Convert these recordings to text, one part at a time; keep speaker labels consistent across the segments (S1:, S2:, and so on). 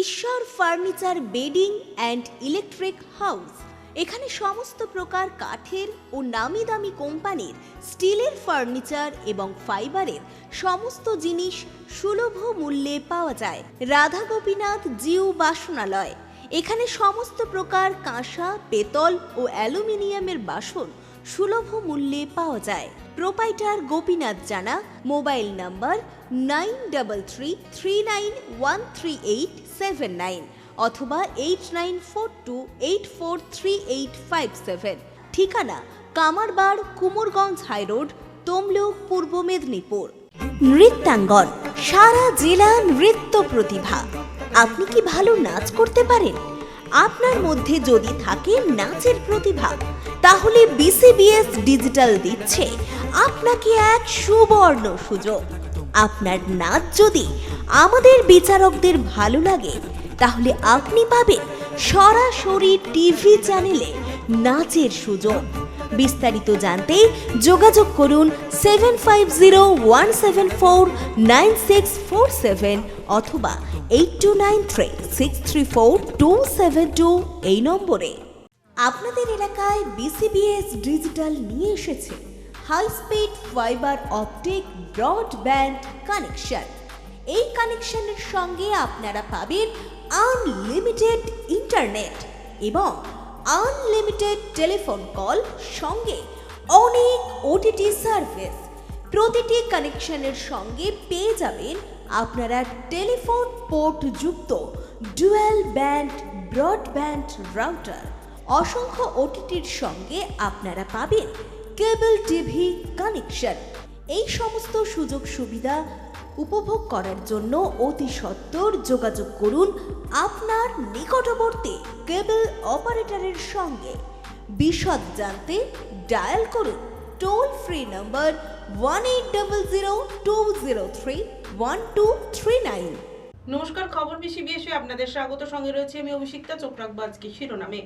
S1: ঈশ্বর furniture bedding and electric house. এখানে সমস্ত প্রকার কাঠের ও নামি দামি কোম্পানির স্টিলের ফার্নিচার এবং ফাইবারের সমস্ত জিনিস সুলভ মূল্যে পাওয়া যায়। রাধা গোপীনাথ জিউ বাসনালয়। এখানে সমস্ত প্রকার কাঁসা, পেতল ও অ্যালুমিনিয়ামের বাসন সুলভ মূল্যে পাওয়া যায়। প্রোপাইটার গোপীনাথ জানা। মোবাইল নাম্বার 9333913879 অথবা 8942843857। ঠিকানা কামারবাড়, কুমোরগঞ্জ হাইরোড, তমলুক, পূর্ব মেদিনীপুর। নৃত্যাঙ্গন, সারা জেলা নৃত্য প্রতিভা। আপনি কি ভালো নাচ করতে পারেন? আপনার মধ্যে যদি থাকে নাচের প্রতিভা, তাহলে বিসিবিএস ডিজিটাল দিচ্ছে আপনাকে এক সুবর্ণ সুযোগ। আপনার নাচ যদি আমাদের বিচারকদের ভালো লাগে, তাহলে আপনি পাবেন সরাসরি টিভি চ্যানেলে নাচের সুযোগ। বিস্তারিত জানতে যোগাযোগ করুন 7501749647 অথবা 8293634272 এই নম্বরে। আপনাদের এলাকায় বিসিবিএস ডিজিটাল নিয়ে এসেছে high speed fibre optic broadband connection. এই কানেকশনের সঙ্গে আপনারা পাবেন আনলিমিটেড ইন্টারনেট এবং আনলিমিটেড টেলিফোন কল, সঙ্গে অনেক ওটিটি সার্ভিস। প্রতিটি কানেকশনের সঙ্গে পেয়ে যাবেন আপনারা টেলিফোন পোর্ট যুক্ত ডুয়াল ব্যান্ড ব্রডব্যান্ড রাউটার। অসংখ্য ওটিটির সঙ্গে আপনারা পাবেন কেবল টিভি কানেকশন। এই সমস্ত সুযোগ সুবিধা উপভোগ করার জন্য অতি সত্বর যোগাযোগ করুন আপনার নিকটবর্তী কেবল অপারেটরের সঙ্গে। বিশদ জানতে ডায়াল করুন টোল ফ্রি নম্বর 1800203139।
S2: নমস্কার, খবর বিসিবিএসে আপনাদের স্বাগত। সঙ্গে রয়েছে আমি অভিষিক্তা। চোখ রাখবো আজকে শিরোনামে।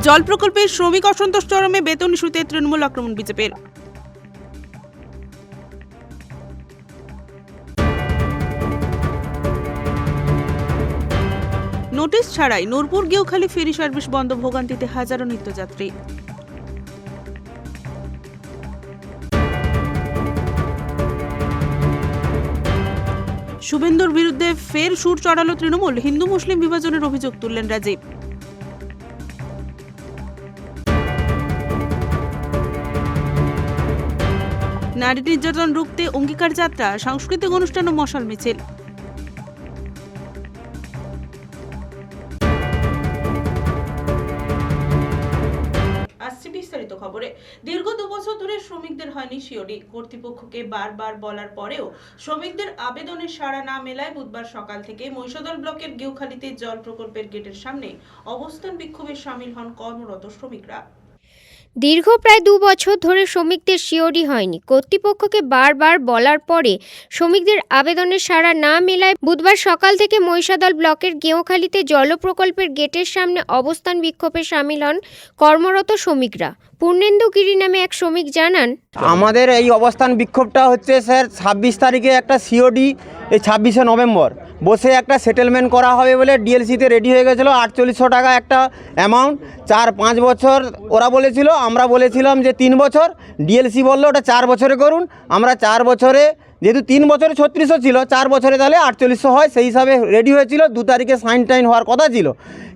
S2: জল প্রকল্পের শ্রমিক অসন্তোষ চরমে, বেতন ইস্যুতে তৃণমূল আক্রমণ বিজেপির। নোটিশ ছাড়াই নূরপুর গেউখালী ফেরি সার্ভিস বন্ধ, ভোগান্তিতে হাজারো নিত্যযাত্রী। শুভেন্দুর বিরুদ্ধে ফের সুর চড়ালো তৃণমূল, হিন্দু মুসলিম বিভাজনের অভিযোগ তুললেন রাজীব। নারী নির্যাতন রুখতে অঙ্গীকার যাত্রা, সাংস্কৃতিক অনুষ্ঠান ও মশাল মিছিল। বিস্তারিত খবরে। দীর্ঘ 2 বছর ধরে শ্রমিকদের হয়নি সিওডি। কর্তৃপক্ষকে বারবার বলার পরেও শ্রমিকদের আবেদনের সাড়া না মেলায় বুধবার সকাল থেকে মহিষাদল ব্লকের গেউখালীতে জল প্রকল্পের গেটের সামনে অবস্থান বিক্ষোভে সামিল হন কর্মরত শ্রমিকরা।
S3: দীর্ঘ প্রায় 2 বছর ধরে শ্রমিকদের সিওডি হয়নি। কর্তৃপক্ষকে বারবার বলার পরে শ্রমিকদের আবেদনের সাড়া না মেলায় বুধবার সকাল থেকে মহিষাদল ব্লকের গেঁওখালীতে জল প্রকল্পের গেটের সামনে অবস্থান বিক্ষোভে সামিল হন কর্মরত শ্রমিকরা। পূর্ণেন্দু গিরি নামে এক শ্রমিক জানান,
S4: আমাদের এই অবস্থান বিক্ষোভটা হচ্ছে স্যার 26 তারিখে একটা সিওডি, এই 26শে নভেম্বর বসে একটা সেটেলমেন্ট করা হবে বলে ডিএলসিতে রেডি হয়ে গেছিলো। 4800 টাকা একটা অ্যামাউন্ট, 4-5 বছর ওরা বলেছিল, আমরা বলেছিলাম যে 3 বছর। ডিএলসি বললো ওটা 4 বছরে করুন। আমরা 4 বছরে, যেহেতু 3 বছরে 3600 ছিল, 4 বছরে তাহলে 4800 হয়, সেই হিসাবে রেডি হয়েছিল। 2 তারিখে সাইন টাইন হওয়ার কথা ছিল,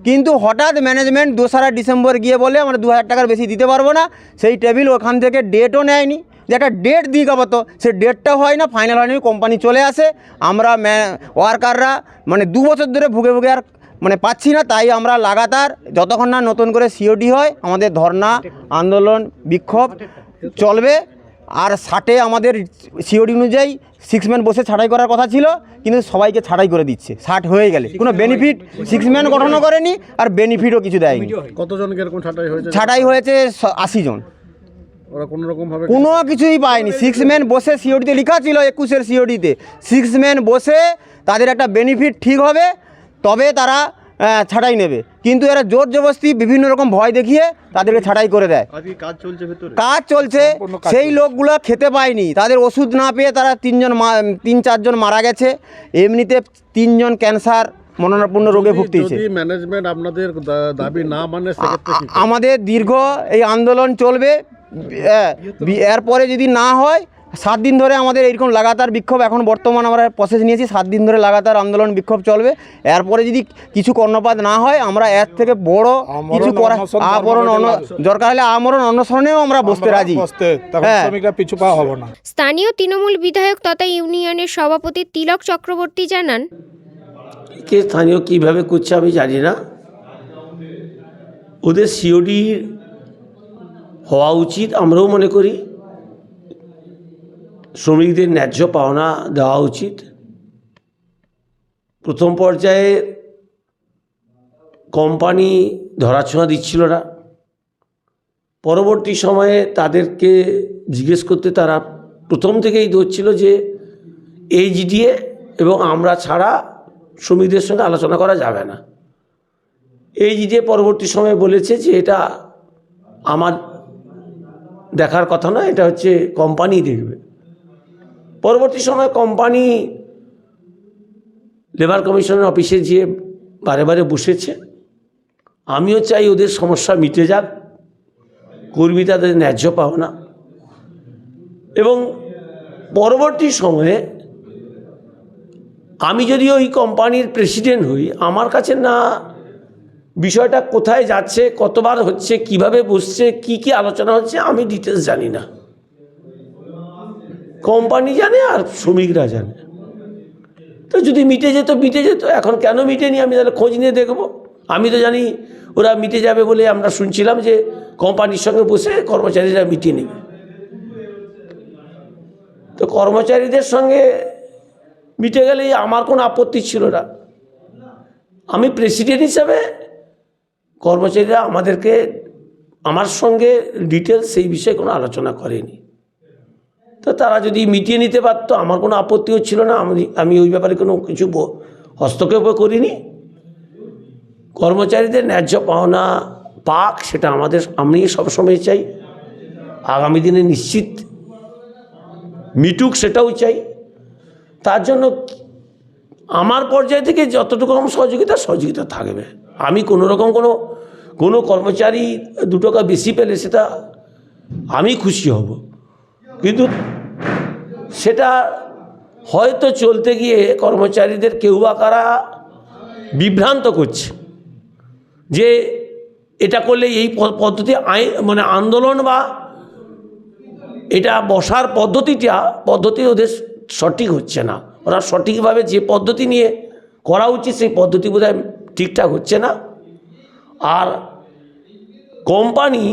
S4: কিন্তু হঠাৎ ম্যানেজমেন্ট 2রা ডিসেম্বর গিয়ে বলে আমরা 2000 টাকার বেশি দিতে পারবো না। সেই টেবিল ওখান থেকে ডেটও নেয়নি, যে একটা ডেট দিই কাবতো, সে ডেটটাও হয় না, ফাইনাল হয়নি, কোম্পানি চলে আসে। আমরা ওয়ার্কাররা 2 বছর ধরে ভুগে ভুগে আর পাচ্ছি না। তাই আমরা লাগাতার যতক্ষণ না নতুন করে সিওডি হয় আমাদের ধর্না আন্দোলন বিক্ষোভ চলবে। আর 60 আমাদের সিওডি অনুযায়ী 6 ম্যান বসে ছাঁটাই করার কথা ছিল, কিন্তু সবাইকে ছাঁটাই করে দিচ্ছে। 60 হয়ে গেলে কোনো বেনিফিট 6 ম্যান গঠনও করেনি, আর বেনিফিটও কিছু দেয়নি।
S5: কতজনকে এরকম
S4: ছাঁটাই হয়েছে 80 জন।
S5: ওরা
S4: কোনো কিছুই পায়নি। 6 ম্যান বসে সিওডিতে লেখা ছিল, 21-এর সিওডিতে 6 ম্যান বসে তাদের একটা বেনিফিট ঠিক হবে, তবে তারা ছাঁটাই নেবে, কিন্তু এরা জোর জবরদস্তি বিভিন্ন রকম ভয় দেখিয়ে তাদেরকে ছাঁটাই করে দেয়।
S5: আজকে কাজ চলছে ভেতরে?
S4: কাজ চলছে, সেই লোকগুলো খেতে পায়নি, তাদের ওষুধ না পেয়ে তারা 3-4 জন মারা গেছে। এমনিতে 3 জন ক্যান্সার মরণাপন্ন রোগে ভুগতেছে।
S5: যদি ম্যানেজমেন্ট আপনাদের দাবি না মানে সেক্ষেত্রে কি?
S4: আমাদের দীর্ঘ এই আন্দোলন চলবে, এরপরে যদি না হয় 7 দিন ধরে আমাদের এইরকম লাগাতার বিক্ষোভ, এখন বর্তমান আমরা প্রসেস নিয়েছি, 7 দিন ধরে লাগাতার আন্দোলন বিক্ষোভ চলবে। এরপরে যদি কিছু কর্ণপাত না হয় আমরা এর থেকে বড় কিছু করা, দরকার হলে আমরণ অনশনেও আমরা বসতে রাজি। হ্যাঁ,
S6: পিছু পা হব না।
S3: স্থানীয় তৃণমূল বিধায়ক তথা ইউনিয়নের সভাপতি তিলক চক্রবর্তী জানান,
S7: কে স্থানীয় কীভাবে করছে আমি জানি না, ওদের সিওডি হওয়া উচিত। আমরাও মনে করি শ্রমিকদের ন্যায্য পাওনা দেওয়া উচিত। প্রথম পর্যায়ে কোম্পানি ধরাছোঁয়া দিচ্ছিল না, পরবর্তী সময়ে তাদেরকে জিজ্ঞেস করতে তারা প্রথম থেকেই ধরছিল যে এইচডিএ এবং আমরা ছাড়া শ্রমিকদের সঙ্গে আলোচনা করা যাবে না। এইচডিএ পরবর্তী সময়ে বলেছে যে এটা আমার দেখার কথা নয়, এটা হচ্ছে কোম্পানি দেখবে। পরবর্তী সময় কোম্পানি লেবার কমিশনের অফিসে গিয়ে বারে বারে বসেছে। আমিও চাই ওদের সমস্যা মিটে যাক, কর্মী তাদের ন্যায্য পাওনা। এবং পরবর্তী সময়ে আমি যদি ওই কোম্পানির প্রেসিডেন্ট হই, আমার কাছে না বিষয়টা কোথায় যাচ্ছে, কতবার হচ্ছে, কিভাবে বসছে, কি কি আলোচনা হচ্ছে, আমি ডিটেলস জানি না। কোম্পানি জানে আর শ্রমিকরা জানে। তো যদি মিটে যেত মিটে যেত, এখন কেন মিটেনি আমি তাহলে খোঁজ নিয়ে দেখব। আমি তো জানি ওরা মিটে যাবে বলে আমরা শুনছিলাম যে কোম্পানির সঙ্গে বসে কর্মচারীরা মিটিয়ে নেবে। তো কর্মচারীদের সঙ্গে মিটে গেলেই আমার কোনো আপত্তি ছিল না। আমি প্রেসিডেন্ট হিসাবে কর্মচারীরা আমার সঙ্গে ডিটেলস সেই বিষয়ে কোনো আলোচনা করেনি। তো তারা যদি মিটিয়ে নিতে পারতো আমার কোনো আপত্তিও ছিল না। আমি ওই ব্যাপারে কোনো কিছু হস্তক্ষেপ করিনি। কর্মচারীদের ন্যায্য পাওনা পাক, সেটা আমি সবসময় চাই। আগামী দিনে নিশ্চিত মিটুক, সেটাও চাই। তার জন্য আমার পর্যায় থেকে যতটুকু সহযোগিতা থাকবে। আমি কোনো রকম কোনো কর্মচারী 2 টাকা বেশি পেলে সেটা আমি খুশি হব, কিন্তু সেটা হয়তো চলতে গিয়ে কর্মচারীদের কেউ বা কারা বিভ্রান্ত করছে যে এটা করলে এই পদ্ধতি মানে আন্দোলন বা এটা বসার পদ্ধতি ওদের সঠিক হচ্ছে না। ওরা সঠিকভাবে যে পদ্ধতি নিয়ে করা উচিত সেই পদ্ধতি বোধহয় ঠিকঠাক হচ্ছে না। আর কোম্পানি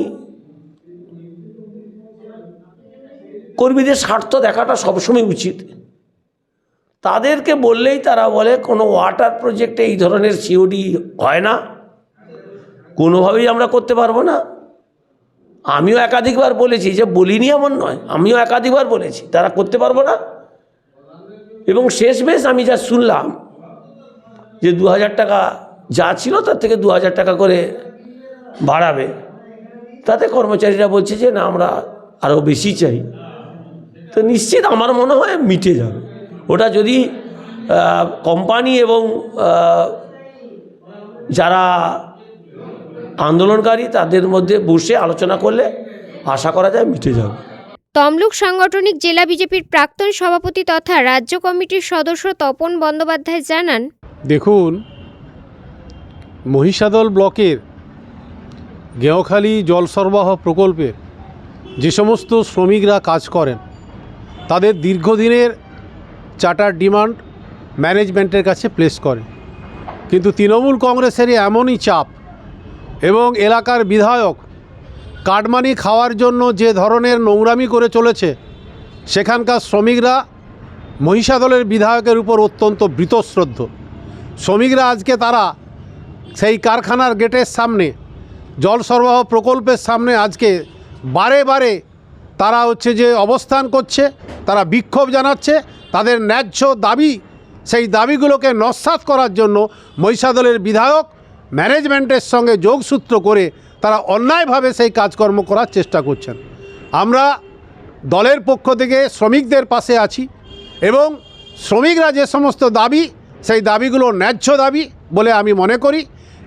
S7: কর্মীদের স্বার্থ দেখাটা সবসময় উচিত। তাদেরকে বললেই তারা বলে কোনো ওয়াটার প্রজেক্টে এই ধরনের সিওডি হয় না, কোনোভাবেই আমরা করতে পারবো না। আমিও একাধিকবার বলেছি, যে বলিনি এমন নয়, আমিও একাধিকবার বলেছি তারা করতে পারবো না। এবং শেষমেশ আমি যা শুনলাম যে 2000 টাকা যা ছিল তার থেকে 2000 টাকা করে বাড়াবে, তাতে কর্মচারীরা বলছে যে না, আমরা আরও বেশি চাই। তো নিশ্চিত আমার মনে হয় মিটে যাবে ওটা, যদি কোম্পানি এবং যারা আন্দোলনকারী তাদের মধ্যে বসে আলোচনা করলে আশা করা যায় মিটে যাবে।
S3: তমলুক সাংগঠনিক জেলা বিজেপির প্রাক্তন সভাপতি তথা রাজ্য কমিটির সদস্য তপন বন্দ্যোপাধ্যায় জানান,
S6: দেখুন, মহিষাদল ব্লকের গেঁওখালি জল সরবরাহ প্রকল্পে যে সমস্ত শ্রমিকরা কাজ করেন তাদের দীর্ঘদিনের চার্টার ডিমান্ড ম্যানেজমেন্টের কাছে প্লেস করে, কিন্তু তৃণমূল কংগ্রেসেরই এমনই চাপ এবং এলাকার বিধায়ক কাটমানি খাওয়ার জন্য যে ধরনের নোংরামি করে চলেছে, সেখানকার শ্রমিকরা মহিষাদলের বিধায়কের উপর অত্যন্ত বীতশ্রদ্ধ। শ্রমিকরা আজকে তারা সেই কারখানার গেটের সামনে, জল সরবরাহ প্রকল্পের সামনে আজকে বারে বারে তারা যে অবস্থান করছে, তারা বিক্ষোভ জানাচ্ছে, তাদের ন্যায্য দাবি সেই দাবিগুলোকে নস্যাৎ করার জন্য মহিষাদলের বিধায়ক ম্যানেজমেন্টের সঙ্গে যোগসূত্র করে তারা অন্যায়ভাবে সেই কাজকর্ম করার চেষ্টা করছেন। আমরা দলের পক্ষ থেকে শ্রমিকদের পাশে আছি এবং শ্রমিকরা যে সমস্ত দাবি, সেই দাবিগুলো ন্যায্য দাবি বলে আমি মনে করি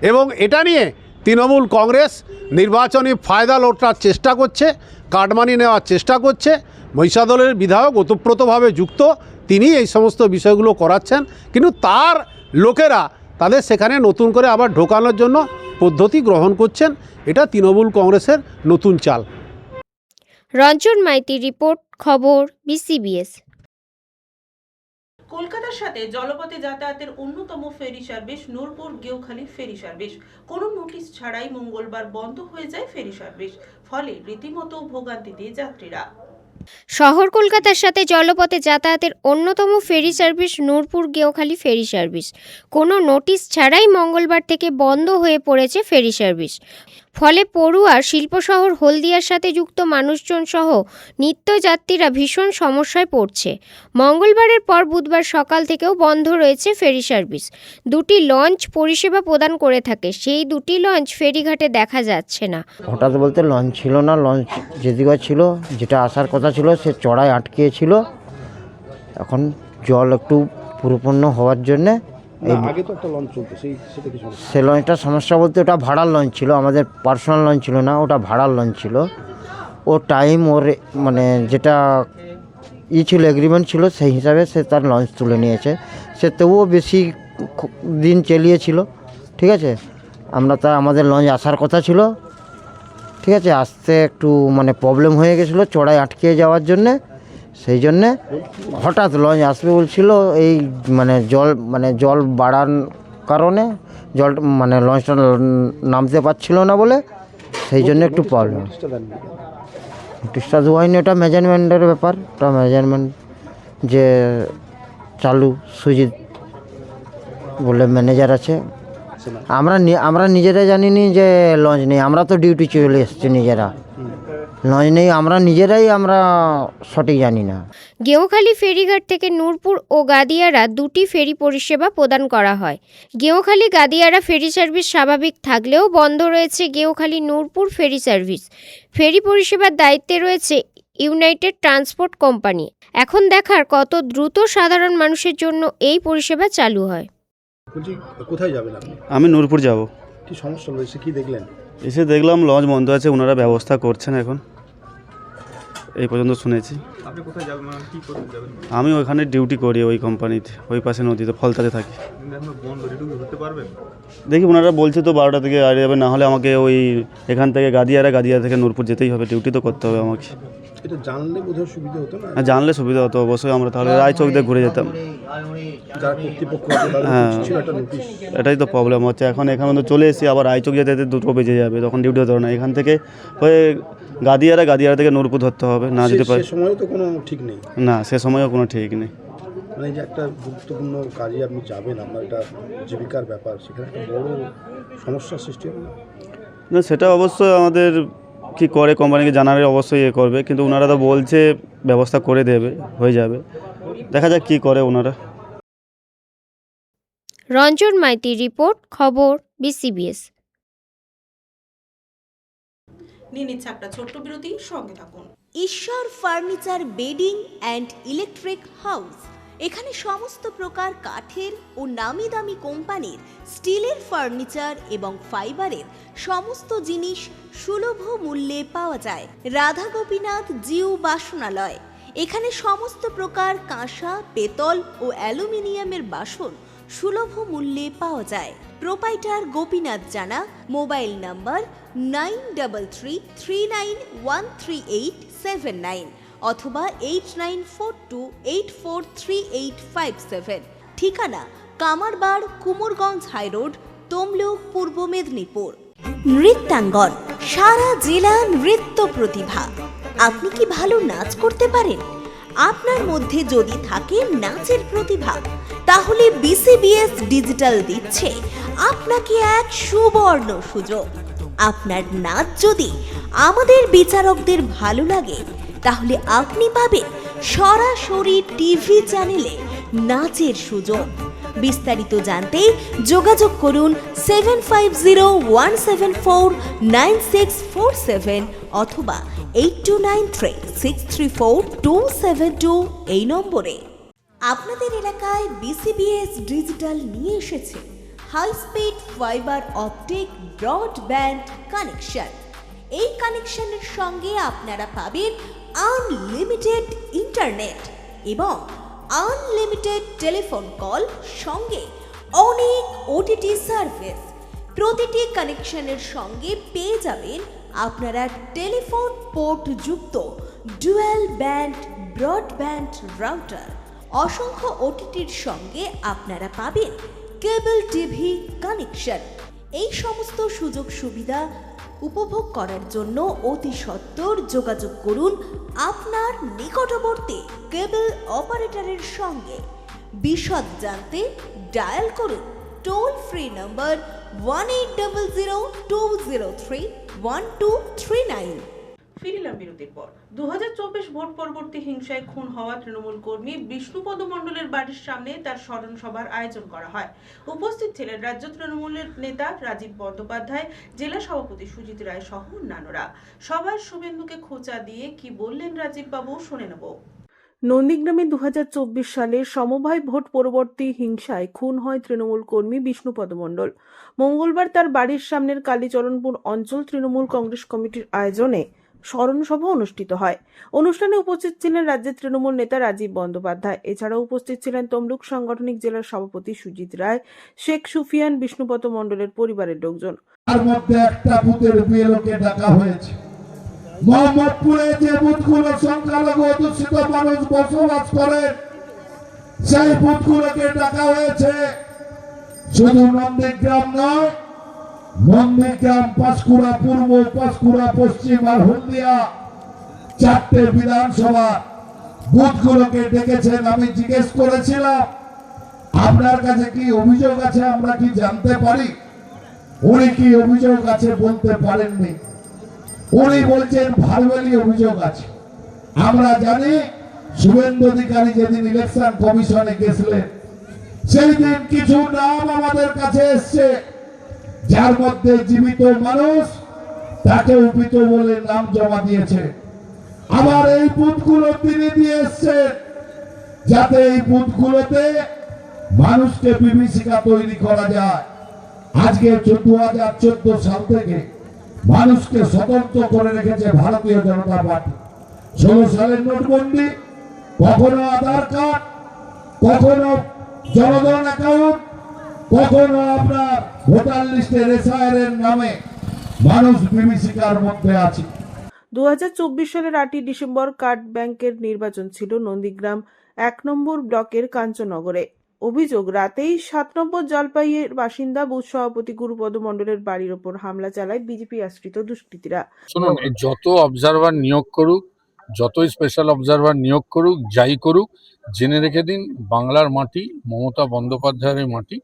S6: এবং এটা নিয়ে তৃণমূল কংগ্রেস নির্বাচনী ফায়দা লোটার চেষ্টা করছে, কাটমানি নেওয়ার চেষ্টা করছে। মহিষাদলের বিধায়ক ওতপ্রোতভাবে যুক্ত, তিনি এই সমস্ত বিষয়গুলো করাচ্ছেন, কিন্তু তার লোকেরা তাদের সেখানে নতুন করে আবার ঢোকানোর জন্য পদ্ধতি গ্রহণ করছেন। এটা তৃণমূল কংগ্রেসের নতুন চাল।
S3: রঞ্জন মাইতির রিপোর্ট, খবর BCBS।
S2: কলকাতার সাথে জলপথে যাতায়াতের অন্যতম ferry service Nurpur Geukhali ferry service কোনো নোটিশ ছাড়াই মঙ্গলবার বন্ধ হয়ে যায় ফেরি সার্ভিস, ফলে রীতিমতো ভোগান্তিতে যাত্রীরা।
S3: শহর কলকাতার সাথে জলপথে যাতায়াতের অন্যতম ferry service Nurpur Geukhali ferry service কোনো নোটিশ ছাড়াই মঙ্গলবার থেকে বন্ধ হয়ে পড়েছে ফেরি সার্ভিস। ফলে পড়ুয়ার শিল্পশহর হলদিয়ার সাথে যুক্ত মানুষজন সহ নিত্যযাত্রীরা ভীষণ সমস্যায় পড়ছে। মঙ্গলবারের পর বুধবার সকাল থেকেও বন্ধ রয়েছে ফেরি সার্ভিস। দুটি লঞ্চ পরিষেবা প্রদান করে থাকে, সেই দুটি লঞ্চ ফেরিঘাটে দেখা যাচ্ছে না।
S8: হঠাৎ বলতে লঞ্চ ছিল না, লঞ্চ যেদিকে ছিল যেটা আসার কথা ছিল সে চড়ায় আটকিয়েছিল। এখন জল একটু পরিপূর্ণ হওয়ার জন্যে
S5: আগে তো একটা লঞ্চ চলতো, সেটা কি সমস্যা?
S8: সে লঞ্চটা সমস্যা বলতে ওটা ভাড়ার লঞ্চ ছিল, আমাদের পার্সোনাল লঞ্চ ছিল না, ওটা ভাড়ার লঞ্চ ছিল। ও টাইম ওর মানে যেটা ছিল এগ্রিমেন্ট ছিল সেই হিসাবে সে তার লঞ্চ তুলে নিয়েছে। সে তবুও বেশি দিন চালিয়েছিল, ঠিক আছে। আমাদের লঞ্চ আসার কথা ছিল, ঠিক আছে, আসতে একটু মানে প্রবলেম হয়ে গেছিলো চড়াই আটকে যাওয়ার জন্যে। সেই জন্যে হঠাৎ লঞ্চ আসবে বলছিল, এই জল বাড়ার কারণে লঞ্চটা নামতে পারছিল না বলে সেই জন্য একটু প্রবলেম। নোটিশটা দেওয়া হয়নি, ওটা মেজারমেন্টের ব্যাপার, ওটা মেজারমেন্ট যে চালু সুজিত বলে ম্যানেজার আছে, আমরা নিজেরাই জানিনি যে লঞ্চ নেই। আমরা তো ডিউটি চলে এসেছি নিজেরা, লঞ্চ নেই আমরা সঠিক জানি না।
S3: গেউখালী ফেরিঘাট থেকে নূরপুর ও গাদিয়ারা দুটি ফেরি পরিষেবা প্রদান করা হয়। গেউখালী গাদিয়ারা ফেরি সার্ভিস স্বাভাবিক থাকলেও বন্ধ রয়েছে গেউখালী নূরপুর ফেরি সার্ভিস। ফেরি পরিষেবার দায়িত্বে রয়েছে ইউনাইটেড ট্রান্সপোর্ট কোম্পানি। এখন দেখার কত দ্রুত সাধারণ মানুষের জন্য এই পরিষেবা চালু হয়।
S5: বলছি, কোথায় যাবেন আপনি?
S9: আমি নূরপুর যাব।
S5: কি সমস্যা হয়েছে, কি দেখলেন?
S9: এসে দেখলাম লঞ্চ বন্ধ আছে, ওনারা ব্যবস্থা করছেন এখন, এই পর্যন্ত শুনেছি।
S5: আপনি কোথায় যাবেন, কি করতে যাবেন?
S9: আমি ওইখানে ডিউটি করি, ওই কোম্পানিতে, ওই পাশে নদীতে ফলতাতে থাকি।
S5: এখন বন্ধ, ডিউটি করতে পারবেন?
S9: দেখি ওনারা বলছে তো 12টা থেকে আর যাবে, না হলে আমাকে ওই এখান থেকে গাদিয়া থেকে নূরপুর যেতেই হবে, ডিউটি তো করতে হবে আমাকে।
S5: এটা জানলে বোধহয় সুবিধা হতো না?
S9: জানলে সুবিধা হতো অবশ্যই, আমরা তাহলে রায়চক দিয়ে ঘুরে যেতাম।
S5: যারা কর্তৃপক্ষ আছে তাদের
S9: হ্যাঁ,
S5: ছিল একটা নোটিশ।
S9: এটাই তো প্রবলেম হচ্ছে। এখন এখানে তো চলে এসেছি, আবার রায়চক যেতে 2টো বেজে যাবে, তখন ডিউটি হতে হবে না। এখান থেকে হয়ে গাদিয়ারা থেকে নূরপুর ধরতে হবে, না যেতে পারে।
S5: সে সময়ও তো কোনো ঠিক নেই।
S9: না, সে সময়ও কোনো ঠিক নেই।
S5: মানে যে একটা গুরুত্বপূর্ণ কাজে আপনি যাবেন, আপনার এটা জীবিকার ব্যাপার, সেখানে একটা বড় সমস্যার সৃষ্টি হবে না?
S9: না, সেটা অবশ্যই আমাদের কি করে কোম্পানিকে জানালে অবশ্যই করবে, কিন্তু ওনারা তো বলছে ব্যবস্থা করে দেবে, হয়ে যাবে, দেখা যাক কি করে ওনারা।
S3: রঞ্জন মাইতির রিপোর্ট, খবর BCBS।
S2: নিয়ে নিচ্ছে একটা ছোট্ট বিরতি, সঙ্গে থাকুন।
S1: ঈশ্বর furniture bedding and electric house. এখানে সমস্ত প্রকার কাঠের ও নামি দামি কোম্পানির স্টিলের ফার্নিচার এবং ফাইবারের সমস্ত জিনিস সুলভ মূল্যে পাওয়া যায়। রাধা গোপীনাথ জিউ বাসনালয়। এখানে সমস্ত প্রকার কাঁসা, পেতল ও অ্যালুমিনিয়ামের বাসন সুলভ মূল্যে পাওয়া যায়। প্রোপাইটার গোপীনাথ জানা। মোবাইল নাম্বার 9333913879 অথবা 8942843857। ঠিকানা কামারবাড়, কুমোরগঞ্জ হাইরোড, তমলুক, পূর্ব মেদিনীপুর। নৃত্যাঙ্গন, সারা জেলা নৃত্য প্রতিভা। আপনি কি ভালো নাচ করতে পারেন? আপনার মধ্যে যদি থাকে নাচের প্রতিভা, তাহলে BCBS ডিজিটাল দিচ্ছে আপনাকে এক সুবর্ণ সুযোগ। আপনার নাচ যদি আমাদের বিচারকদের ভালো লাগে, তাহলে আপনি পাবেন সরাসরি টিভি চ্যানেলে নাচের সুযোগ। বিস্তারিত জানতে যোগাযোগ করুন 7501749647 অথবা 8293634272 এই নম্বরে। আপনাদের এলাকায় বিসিবিএস ডিজিটাল নিয়ে এসেছে high speed fibre optic broadband connection. এই কানেকশনের সঙ্গে আপনারা পাবেন আনলিমিটেড ইন্টারনেট এবং আনলিমিটেড টেলিফোন কল, সঙ্গে অনেক ওটিটি সার্ভিস। প্রতিটি কানেকশনের সঙ্গে পেয়ে যাবেন আপনারা টেলিফোন পোর্ট যুক্ত ডুয়াল ব্যান্ড ব্রডব্যান্ড রাউটার। অসংখ্য ওটিটির সঙ্গে আপনারা পাবেন কেবল টিভি কানেকশন। এই সমস্ত সুযোগ সুবিধা উপভোগ করার জন্য অতি সত্বর যোগাযোগ করুন আপনার নিকটবর্তী কেবল অপারেটরের সঙ্গে। বিশদ জানতে ডায়াল করুন টোল ফ্রি নম্বর 1800203139।
S2: ফিরিলাম বিরতির পর। 2024 ভোট পরবর্তী হিংসায় খুন হওয়া তৃণমূল কর্মী বিষ্ণুপদ মণ্ডলের বাড়ির সামনে তার স্মরণ সভার আয়োজন করা হয়। উপস্থিত ছিলেন রাজ্য তৃণমূলের নেতা রাজীব বন্দ্যোপাধ্যায়, জেলা সভাপতি সুজিত রায় সহ অন্যান্যরা। সভায় শুভেন্দুকে খোঁচা দিয়ে কি বললেন রাজীব বাবু, শুনে নেব। নন্দীগ্রামে 2024 সালে সমবায় ভোট পরবর্তী হিংসায় খুন হয় তৃণমূল কর্মী বিষ্ণুপদ মণ্ডল। মঙ্গলবার তার বাড়ির সামনের কালীচরণপুর অঞ্চল তৃণমূল কংগ্রেস কমিটির আয়োজনে স্মরণ সভা অনুষ্ঠিত হয়। অনুষ্ঠানে উপস্থিত ছিলেন রাজ্যের তৃণমূল নেতা রাজীব বন্দ্যোপাধ্যায়। এছাড়াও উপস্থিত ছিলেন তমলুক সাংগঠনিক জেলার সভাপতি সুজিত রায়, শেখ সুফিয়ান, বিষ্ণুপদ মণ্ডলের পরিবারের লোকজন।
S10: তার মধ্যে একটা বুথের বিএলওকে ডাকা হয়েছে। মোহাম্মদপুরে যে বুথগুলো সংখ্যালঘু অধ্যুষিত মানুষ বসবাস করেন, সেই বুথগুলোকে ডাকা হয়েছে। শুধু নন্দীগ্রাম নয়, নন্দীগ্রাম, পাঁশকুড়া পূর্ব, পাঁশকুড়া পশ্চিম আর হলদিয়া, 4টে বিধানসভা বুথগুলোকে ডেকেছেন। আমি জিজ্ঞেস করেছিলাম, আপনার কাছে কি অভিযোগ আছে, আমরা কি জানতে পারি? উনি কি অভিযোগ আছে বলতে পারেননি। উনি বলছেন ভার্বালি অভিযোগ আছে। আমরা জানি শুভেন্দু অধিকারী যেদিন ইলেকশন কমিশনে গেছিলেন, সেই দিন কিছু নাম আমাদের কাছে এসছে, যার মধ্যে জীবিত মানুষ তাকে উপীত বলে নাম জমা দিয়েছে। আবার এই বুথগুলো তিনি দিয়ে এসছেন যাতে এই বুথগুলোতে মানুষকে বিভীষিকা তৈরি করা যায়। আজকে 2014 সাল থেকে মানুষকে স্বতন্ত্র করে রেখেছে ভারতীয় জনতা পার্টি। 16 সালের নোটবন্দি, কখনো আধার কার্ড, কখনো জনধন অ্যাকাউন্ট, কখনো আপনার ভোটার লিস্টের এসআইআর নামে মানুষ বিভীষিকার মধ্যে আছে।
S2: 2024 সালের 8 ডিসেম্বর কার্ড ব্যাংকের নির্বাচন ছিল নন্দীগ্রাম 1 নম্বর ব্লকের কাঞ্চননগরে। অভিযোগ, রাতেই 7 নম্বর জলপাইয়ের বাসিন্দা বুথ সভাপতি গুরুপদ মণ্ডলের বাড়ির ওপর হামলা চালায় বিজেপি আশ্রিত দুষ্কৃতীরা।
S11: শুনুন, যত অবজারভার নিয়োগ করুক, যতই স্পেশাল অবজারভার নিয়োগ করুক, যাই করুক, জেনে রেখে দিন বাংলার মাটি মমতা বন্দ্যোপাধ্যায়ের মাটি।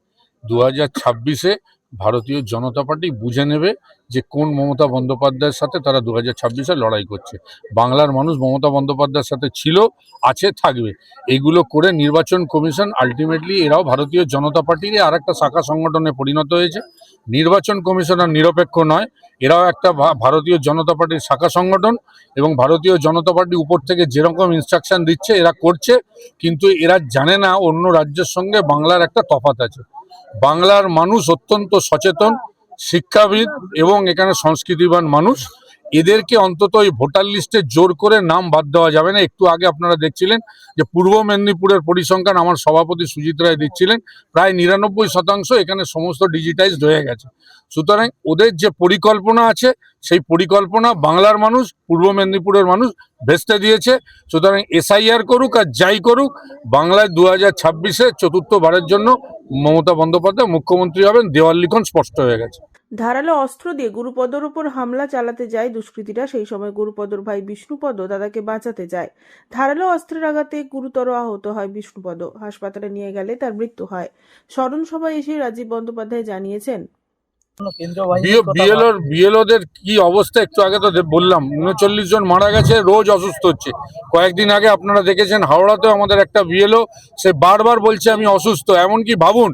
S11: 2026-এ ভারতীয় জনতা পার্টি বুঝে নেবে যে কোন মমতা বন্দ্যোপাধ্যায়ের সাথে তারা 2026-এ লড়াই করছে। বাংলার মানুষ মমতা বন্দ্যোপাধ্যায়ের সাথে ছিল, আছে, থাকবে। এইগুলো করে নির্বাচন কমিশন আলটিমেটলি এরাও ভারতীয় জনতা পার্টির আর একটা শাখা সংগঠনে পরিণত হয়েছে। নির্বাচন কমিশন আর নিরপেক্ষ নয়, এরাও একটা ভারতীয় জনতা পার্টির শাখা সংগঠন, এবং ভারতীয় জনতা পার্টি উপর থেকে যেরকম ইনস্ট্রাকশন দিচ্ছে এরা করছে। কিন্তু এরা জানে না অন্য রাজ্যের সঙ্গে বাংলার একটা তফাৎ আছে। বাংলার মানুষ অত্যন্ত সচেতন, শিক্ষাবিদ এবং এখানে সংস্কৃতিবান মানুষ। এদেরকে অন্তত এই ভোটার লিস্টে জোর করে নাম বাদ দেওয়া যাবে না। একটু আগে আপনারা দেখছিলেন যে পূর্ব মেদিনীপুরের পরিসংখ্যান আমার সভাপতি সুজিত রায় দিচ্ছিলেন, প্রায় 99% এখানে সমস্ত ডিজিটাইজড হয়ে গেছে। সুতরাং ওদের যে পরিকল্পনা আছে সেই পরিকল্পনা বাংলার মানুষ, পূর্ব মেদিনীপুরের মানুষ ভেস্তে দিয়েছে। সুতরাং এসআইআর করুক আর যাই করুক, বাংলায় 2026-এ চতুর্থবারের জন্য মমতা বন্দ্যোপাধ্যায় মুখ্যমন্ত্রী হবেন, দেওয়াল লিখন স্পষ্ট হয়ে গেছে।
S2: ধারালো অস্ত্র দিয়ে গুরুপদর উপর হামলা চালাতে যায় দুষ্কৃতীরা। সেই সময় গুরুপদর ভাই বিষ্ণুপদ দাদাকে বাঁচাতে যায়। ধারালো অস্ত্রের আঘাতে গুরুতর আহত হয় বিষ্ণুপদ। হাসপাতালে নিয়ে গেলে তার মৃত্যু হয়। স্মরণ সভায় এসে রাজীব বন্দ্যোপাধ্যায় জানিয়েছেন,
S11: বিএলওদের কি অবস্থা একটু আগে তো বললাম, 39 জন মারা গেছে, রোজ অসুস্থ হচ্ছে। কয়েকদিন আগে আপনারা দেখেছেন হাওড়াতেও আমাদের একটা বিএলও, সে বারবার বলছে আমি অসুস্থ। এমনকি ভাবুন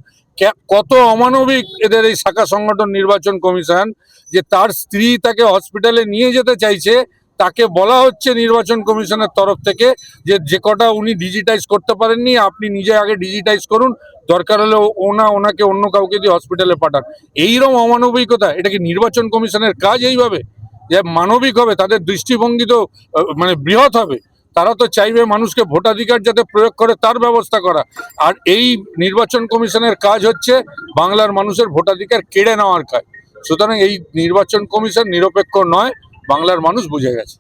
S11: কত অমানবিক এদের এই শাখা সংগঠন নির্বাচন কমিশন, যে তার স্ত্রী তাকে হসপিটালে নিয়ে যেতে চাইছে, তাকে বলা হচ্ছে নির্বাচন কমিশনের তরফ থেকে যে কটা উনি ডিজিটাইজ করতে পারেননি আপনি নিজে আগে ডিজিটাইজ করুন, দরকার হলে ওনাকে অন্য কাউকে দিয়ে হসপিটালে পাঠান। এইরকম অমানবিকতা, এটা কি নির্বাচন কমিশনের কাজ? এইভাবে যে মানবিক হবে, তাদের দৃষ্টিভঙ্গি তো মানে বৃহৎ হবে। তারা তো চাইবে মানুষকে ভোটাধিকার যাতে প্রয়োগ করে তার ব্যবস্থা করা, আর এই নির্বাচন কমিশনের কাজ হচ্ছে বাংলার মানুষের ভোটাধিকার কেড়ে নেওয়ার কাজ। সুতরাং এই নির্বাচন কমিশন নিরপেক্ষ নয়, বাংলার মানুষ বুঝে গেছে।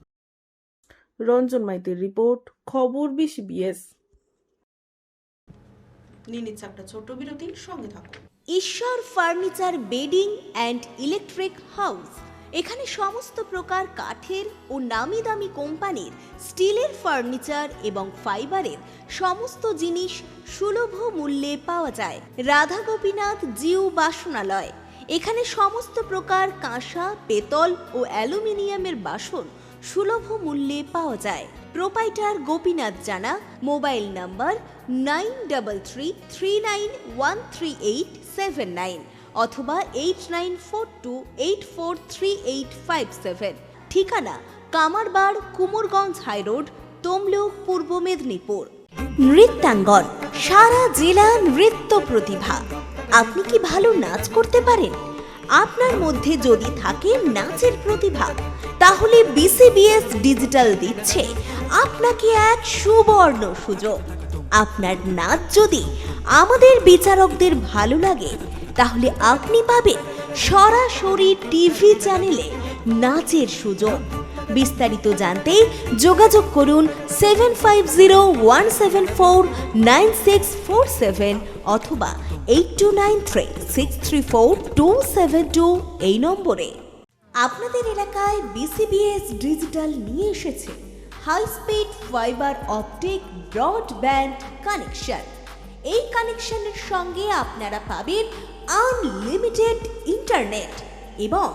S2: রঞ্জন মাইতির রিপোর্ট, খবর 20BS। নিয়ে নিচ্ছে একটা ছোট্ট বিরতির সঙ্গে থাকুন।
S1: ঈশ্বর furniture bedding and electric house, এখানে সমস্ত প্রকার কাঠের ও নামি দামি কোম্পানির স্টিলের ফার্নিচার এবং ফাইবারের সমস্ত জিনিস সুলভ মূল্যে পাওয়া যায়। রাধা গোপীনাথ জিউ বাসনালয়, এখানে সমস্ত প্রকার কাঁসা, পেতল ও অ্যালুমিনিয়ামের বাসন সুলভ মূল্যে পাওয়া যায়। প্রোপাইটার গোপীনাথ জানা, মোবাইল নাম্বার 9333913879 অথবা 8942843857। ঠিকানা কামারবাড়, কুমোরগঞ্জ হাইরোড, তমলুক, পূর্ব মেদিনীপুর। নৃত্যাঙ্গন, সারা জেলা নৃত্য প্রতিভা। আপনি কি ভালো নাচ করতে পারেন? আপনার মধ্যে যদি থাকে নাচের প্রতিভা, তাহলে BCBS ডিজিটাল দিচ্ছে আপনাকে এক সুবর্ণ সুযোগ। আপনার নাচ যদি আমাদের বিচারকদের ভালো লাগে, তাহলে আপনি পাবেন সরাসরি টিভি চ্যানেলে নাচের সুযোগ। বিস্তারিত জানতে যোগাযোগ করুন 7501749647 অথবা 8293634272 এই নম্বরে। আপনাদের এলাকায় BCBS ডিজিটাল নিয়ে এসেছে high speed fibre optic broadband connection. এই কানেকশনের সঙ্গে আপনারা পাবেন আনলিমিটেড ইন্টারনেট এবং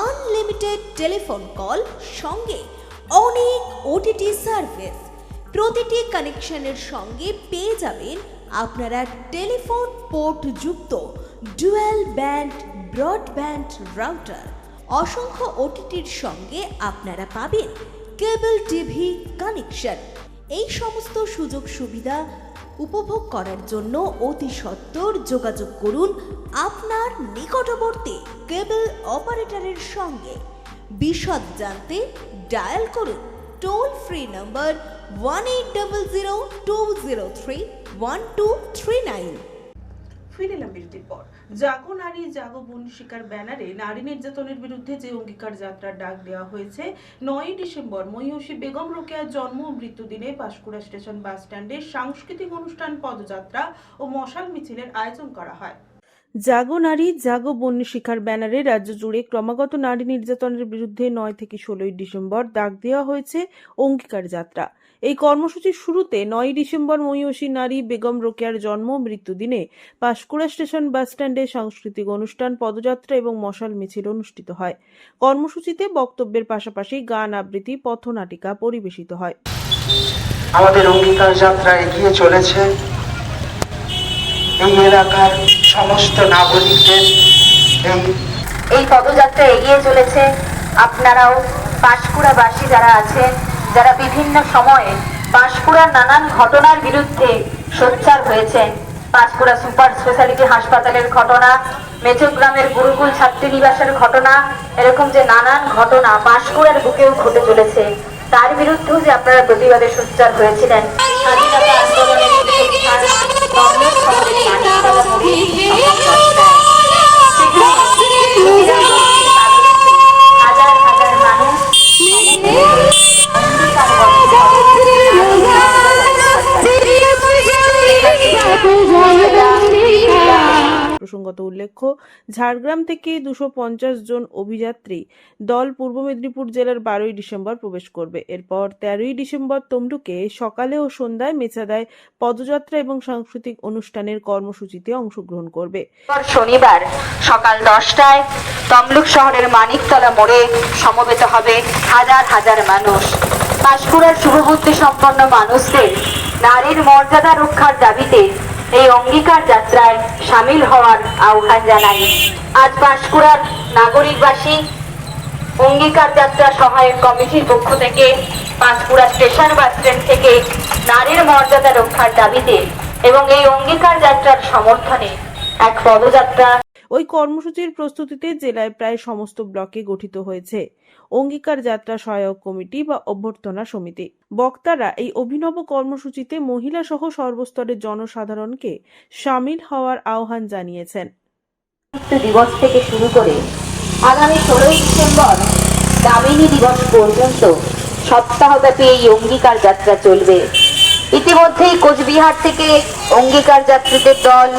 S1: আনলিমিটেড টেলিফোন কল, সঙ্গে অনেক OTT সার্ভিস। প্রতিটি কানেকশনের সঙ্গে পেয়ে যাবেন আপনারা টেলিফোন পোর্ট যুক্ত ডুয়াল ব্যান্ড ব্রডব্যান্ড রাউটার। অসংখ্য OTTর সঙ্গে আপনারা পাবেন কেবল টিভি কানেকশন। এই সমস্ত সুযোগ সুবিধা উপভোগ করার জন্য অতি সত্বর যোগাযোগ করুন আপনার নিকটবর্তী কেবল অপারেটরের সঙ্গে। বিশদ জানতে ডায়াল করুন টোল ফ্রি নম্বর 1800203139।
S2: ফিরে এলাম বিরতির পর। জাগো নারী জাগো বনশিকার ব্যানারে নারী নির্যাতনের বিরুদ্ধে যে অঙ্গীকার যাত্রার ডাক দেওয়া হয়েছে, 9ই ডিসেম্বর মহিষী বেগম রোকেয়ার জন্ম ও মৃত্যুদিনে পাঁশকুড়া স্টেশন বাস স্ট্যান্ডে সাংস্কৃতিক অনুষ্ঠান, পদযাত্রা ও মশাল মিছিলের আয়োজন করা হয়। জাগো নারী জাগো বন্যশিখার ব্যানারে রাজ্য জুড়ে ক্রমাগত নারী নির্যাতনের বিরুদ্ধে 9 থেকে 16ই ডিসেম্বর ডাক দেওয়া হয়েছে অঙ্গীকার যাত্রা। এই কর্মসূচির শুরুতে 9ই ডিসেম্বর মহিষী নারী বেগম রোকেয়ার জন্ম মৃত্যু দিনে পাঁশকুড়া স্টেশন বাস স্ট্যান্ডে সাংস্কৃতিক অনুষ্ঠান, পদযাত্রা এবং মশাল মিছিল অনুষ্ঠিত হয়। কর্মসূচিতে বক্তব্যের পাশাপাশি গান, আবৃত্তি, পথনাটিকা পরিবেশিত হয়।
S12: আমাদের অঙ্গীকার যাত্রা এগিয়ে চলেছে। এই এলাকার সমস্ত নাগরিকদের
S13: এই পদযাত্রা এগিয়ে চলেছে। আপনারাও পাঁশকুড়াবাসী যারা আছেন, যারা বিভিন্ন সময়ে পাঁশকুড়ার নানান ঘটনার বিরুদ্ধে সোচ্চার হয়েছেন, পাঁশকুড়া সুপার স্পেশালিটি হাসপাতালের ঘটনা, মেচগ্রামের গুরুকুল ছাত্রীনিবাসের ঘটনা, এরকম যে নানান ঘটনা পাঁশকুড়ার বুকেও ঘটে চলেছে, তার বিরুদ্ধেও যে আপনারা প্রতিবাদে সোচ্চার হয়েছিলেন। স্বাধীনতা আন্দোলনের হাজার হাজার মানুষ
S2: প্রসঙ্গত প্রসঙ্গত উল্লেখ্য, ঝাড়গ্রাম থেকে 250 জন অভিযাত্রী দল পূর্ব মেদিনীপুর জেলার 12ই ডিসেম্বর প্রবেশ করবে। এরপর 13ই ডিসেম্বর তমলুকে সকালে ও সন্ধ্যায় মেছাদায় পদযাত্রা এবং সাংস্কৃতিক অনুষ্ঠানের কর্মসূচিতে অংশগ্রহণ করবে।
S13: শনিবার সকাল 10টায় তমলুক শহরের মানিকতলা মোড়ে সমবেত হবে হাজার হাজার মানুষ। পাঁশকুড়ার শুভবুদ্ধি সম্পন্ন মানুষদের নারীর মর্যাদা রক্ষার দাবিতে এই অঙ্গীকার যাত্রায় সামিল হওয়ার আহ্বান জানাই। আজ পাঁশকুড়ার নাগরিকবাসী অঙ্গীকার যাত্রা সহায়ক কমিটির পক্ষ থেকে পাঁশকুড়া স্টেশন বাস স্ট্যান্ড থেকে নারীর মর্যাদা রক্ষার দাবিতে এবং এই অঙ্গীকার যাত্রার সমর্থনে এক পদযাত্রা।
S2: ওই কর্মসূচির প্রস্তুতিতে জেলায় প্রায় সমস্ত ব্লকে গঠিত হয়েছে অঙ্গীকার যাত্রা সহায়ক কমিটি বা অভ্যর্থনা সমিতি। বক্তারা এই অভিনব কর্মসূচিতে মহিলা সহ সর্বস্তরের জনসাধারণকে সামিল হওয়ার আহ্বান জানিয়েছেন।
S13: দিবস থেকে শুরু করে আগামী 16ই ডিসেম্বর দামিনী দিবস পর্যন্ত সপ্তাহব্যাপী এই অঙ্গীকার যাত্রা চলবে। ইতিমধ্যেই কোচবিহার থেকে অঙ্গীকার যাত্রীদের দল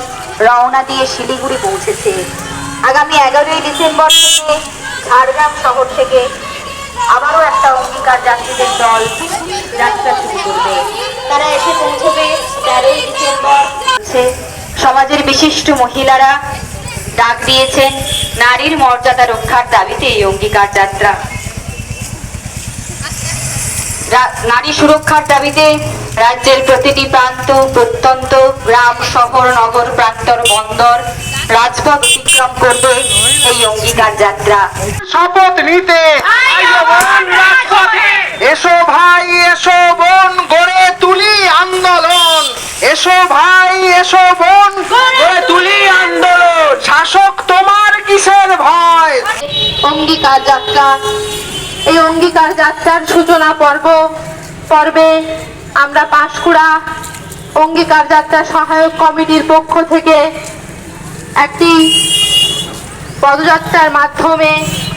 S13: রওনা দিয়ে শিলিগুড়ি পৌঁছেছে। আগামী 11ই ডিসেম্বর থেকে ঝাড়গ্রাম শহর থেকে আবারও একটা অঙ্গীকার যাত্রীদের দল যাত্রা শুরু করবে। তারা এসে পৌঁছবে 13ই ডিসেম্বর। সমাজের বিশিষ্ট মহিলারা ডাক দিয়েছেন নারীর মর্যাদা রক্ষার দাবিতে এই অঙ্গীকার যাত্রা। নারী সুরক্ষার দাবিতে রাজ্যের প্রতিটি প্রান্ত প্রত্যন্ত গ্রাম শহর নগর প্রান্তর বন্দর রাজপথ অতিক্রম করবে এই অঙ্গীকার যাত্রা।
S12: শপথ নিতে এসো ভাই এসো বোন গড়ে তুলি আন্দোলন। এসো ভাই এসো বোন গড়ে তুলি আন্দোলন। শাসক তোমার কিসের ভয়।
S13: অঙ্গীকার যাত্রা, এই অঙ্গীকার যাত্রার সূচনা পর্বে আমরা পাঁশকুড়া অঙ্গীকার যাত্রা সহায়ক কমিটির পক্ষ থেকে একটি পদযাত্রার মাধ্যমে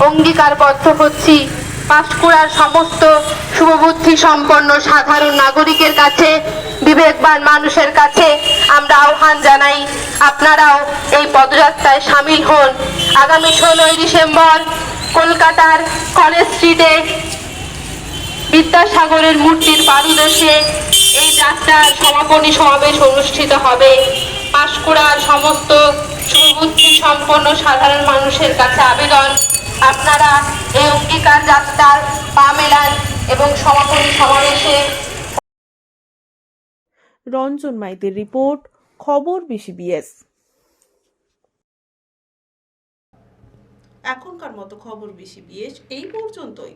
S13: অঙ্গীকারবদ্ধ হচ্ছি। পাঁশকুড়ার সমস্ত শুভবুদ্ধি সম্পন্ন সাধারণ নাগরিকের কাছে, বিবেকবান মানুষের কাছে আমরা আহ্বান জানাই, আপনারাও এই পদযাত্রায় সামিল হন। আগামী 16ই ডিসেম্বর কলকাতার কলেজ স্ট্রিটে বিদ্যাসাগরের মূর্তির পাদদেশে এই যাত্রার সমাপনী সমাবেশ অনুষ্ঠিত হবে। পাঁশকুড়ার সমস্ত সুবুদ্ধি সম্পন্ন সাধারণ মানুষের কাছে আবেদন, আপনারা এই অঙ্গীকার যাত্রার পা মেলান এবং সমাপনী সমাবেশে।
S2: রঞ্জন মাইতির রিপোর্ট, খবর BCBS। এখনকার মতো খবর BCBS এই পর্যন্তই।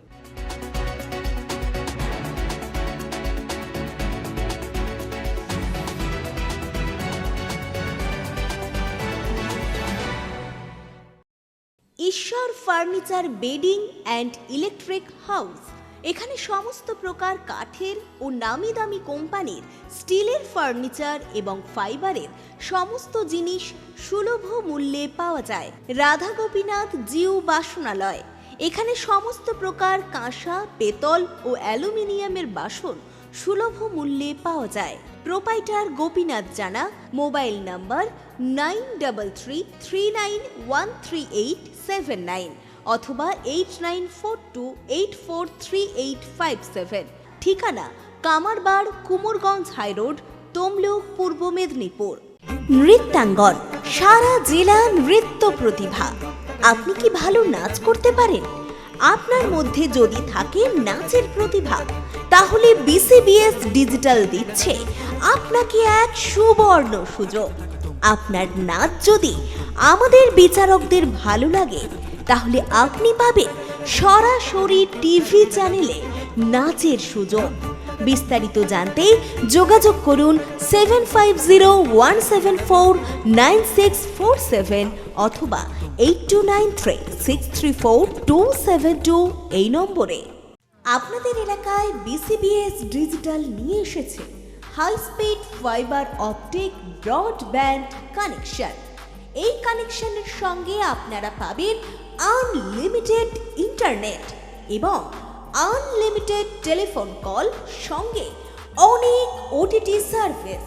S1: ঈশ্বর furniture bedding and electric house. এখানে সমস্ত প্রকার কাঠের ও নামি দামি কোম্পানির স্টিলের ফার্নিচার এবং ফাইবারের সমস্ত জিনিস সুলভ মূল্যে পাওয়া যায়। রাধা গোপীনাথ জিউ বাসনালয়। এখানে সমস্ত প্রকার কাঁসা, পেতল ও অ্যালুমিনিয়ামের বাসন সুলভ মূল্যে পাওয়া যায়। প্রোপাইটার গোপীনাথ জানা। মোবাইল নাম্বার 9333913879 অথবা 8942843857। ঠিকানা কামারবাড়, কুমোরগঞ্জ হাইরোড, তমলুক, পূর্ব মেদিনীপুর। নৃত্যাঙ্গন, সারা জেলা নৃত্য প্রতিভা। আপনি কি ভালো নাচ করতে পারেন? আপনার মধ্যে যদি থাকে নাচের প্রতিভা, তাহলে BCBS ডিজিটাল দিচ্ছে আপনাকে এক সুবর্ণ সুযোগ। আপনার নাচ যদি আমাদের বিচারকদের ভালো লাগে, তাহলে আপনি পাবেন সরাসরি টিভি চ্যানেলে নাচের সুযোগ। বিস্তারিত জানতে যোগাযোগ করুন 7501749647 অথবা 8293634272 এই নম্বরে। আপনাদের এলাকায় BCBS ডিজিটাল নিয়ে এসেছে high speed fibre optic broadband connection. এই কানেকশনের সঙ্গে আপনারা পাবেন আনলিমিটেড ইন্টারনেট এবং আনলিমিটেড টেলিফোন কল, সঙ্গে অনেক OTT সার্ভিস।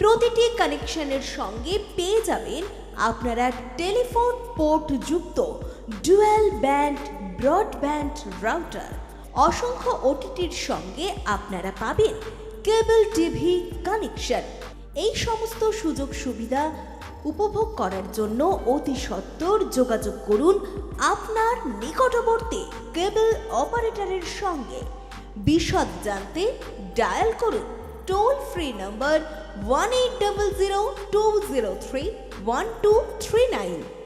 S1: প্রতিটি কানেকশনের সঙ্গে পেয়ে যাবেন আপনারা টেলিফোন পোর্ট যুক্ত ডুয়াল ব্যান্ড ব্রডব্যান্ড রাউটার, অসংখ্য ওটিটির সঙ্গে আপনারা পাবেন কেবল টিভি কানেকশন। এই সমস্ত সুযোগ সুবিধা উপভোগ করার জন্য অতি সত্বর যোগাযোগ করুন আপনার নিকটবর্তী কেবল অপারেটরের সঙ্গে। বিশদ জানতে ডায়াল করুন টোল ফ্রি নম্বর 1800 203 1239।